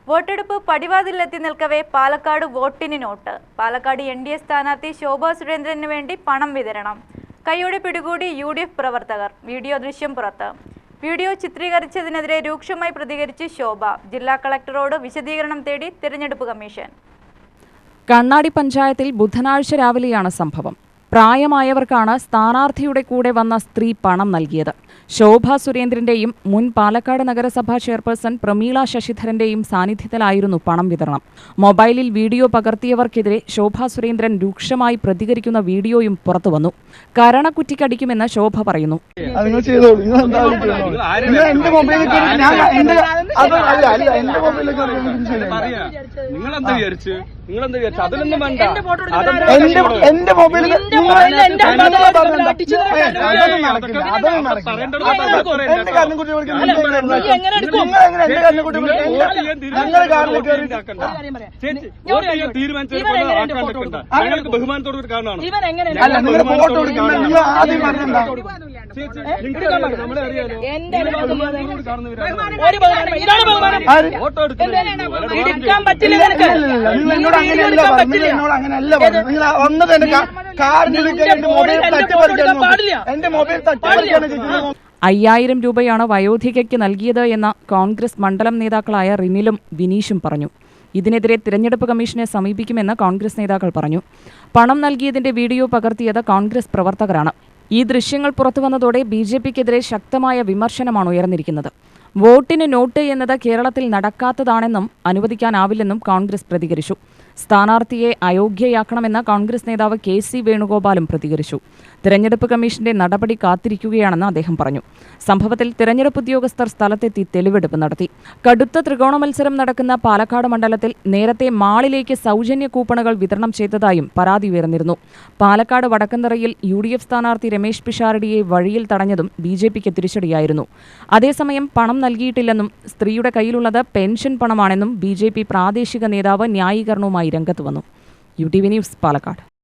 വോട്ടെടുപ്പ് പടിവാതിലെത്തി നിൽക്കവേ പാലക്കാട് വോട്ടിന് not. Palakkad NDA സ്ഥാനാർത്ഥി ശോഭാ സുരേന്ദ്രന് വേണ്ടി പണം വിതരണം. കൈയോടെ പിടികൂടി UDF പ്രവർത്തകർ. വീഡിയോ ദൃശ്യം പുറത്ത്. വീഡിയോ ചിത്രീകരിച്ചതിനെതിരെ രൂക്ഷമായി പ്രതികരിച്ച് ശോഭ. ജില്ലാ കളക്ടറോട് വിശദീകരണം തേടി തിരഞ്ഞെടുപ്പ് കമ്മീഷൻ. കണ്ണാടി പഞ്ചായത്തിൽ ബുധനാഴ്ച രാവിലെയാണ് സംഭവം. പ്രായമായവർക്കാണ് സ്ഥാനാർത്ഥിയുടെ കൂടെ വന്ന സ്ത്രീ പണം നൽകിയത്. ശോഭാ സുരേന്ദ്രന്റെയും മുൻ പാലക്കാട് നഗരസഭാ ചെയർപേഴ്സൺ പ്രമീള ശശിധരന്റെയും സാന്നിധ്യത്തിലായിരുന്നു പണം വിതരണം. മൊബൈലിൽ വീഡിയോ പകർത്തിയവർക്കെതിരെ ശോഭാ സുരേന്ദ്രൻ രൂക്ഷമായി പ്രതികരിക്കുന്ന വീഡിയോയും പുറത്തുവന്നു. കരണക്കുറ്റിക്കടിക്കുമെന്ന് ശോഭ പറയുന്നു. ബഹുമാനത്തോട് കാണാണ്. രൂപയാണ് വയോധികയ്ക്ക് നൽകിയത് എന്ന് കോൺഗ്രസ് മണ്ഡലം നേതാക്കളായ റിനിലും വിനീഷും പറഞ്ഞു. ഇതിനെതിരെ തിരഞ്ഞെടുപ്പ് കമ്മീഷനെ സമീപിക്കുമെന്ന് കോൺഗ്രസ് നേതാക്കൾ പറഞ്ഞു. പണം നൽകിയതിന്റെ വീഡിയോ പകർത്തിയത് കോൺഗ്രസ് പ്രവർത്തകരാണ്. ഈ ദൃശ്യങ്ങൾ പുറത്തുവന്നതോടെ BJPക്കെതിരെ ശക്തമായ വിമർശനമാണ് ഉയർന്നിരിക്കുന്നത്. വോട്ടിന് നോട്ട് എന്നത് കേരളത്തിൽ നടക്കാത്തതാണെന്നും അനുവദിക്കാനാവില്ലെന്നും കോൺഗ്രസ് പ്രതികരിച്ചു. സ്ഥാനാർത്ഥിയെ അയോഗ്യയാക്കണമെന്ന് കോൺഗ്രസ് നേതാവ് KC വേണുഗോപാലും പ്രതികരിച്ചു. തിരഞ്ഞെടുപ്പ് കമ്മീഷന്റെ നടപടി കാത്തിരിക്കുകയാണെന്ന് അദ്ദേഹം പറഞ്ഞു. സംഭവത്തിൽ തിരഞ്ഞെടുപ്പ് ഉദ്യോഗസ്ഥർ സ്ഥലത്തെത്തി തെളിവെടുപ്പ് നടത്തി. കടുത്ത ത്രികോണ മത്സരം നടക്കുന്ന പാലക്കാട് മണ്ഡലത്തിൽ നേരത്തെ മാളിലേക്ക് സൗജന്യ കൂപ്പണുകൾ വിതരണം ചെയ്തതായും പരാതി ഉയർന്നിരുന്നു. പാലക്കാട് വടക്കന്തറയിൽ UDF സ്ഥാനാർത്ഥി രമേശ് പിഷാരടിയെ വഴിയിൽ തടഞ്ഞതും BJPക്ക് തിരിച്ചടിയായിരുന്നു. അതേസമയം പണം നൽകിയിട്ടില്ലെന്നും സ്ത്രീയുടെ കയ്യിലുള്ളത് പെൻഷൻ പണമാണെന്നും BJP പ്രാദേശിക നേതാവ് ന്യായീകരണവുമായി രംഗത്ത് വന്നു. UTV news, Palakkad.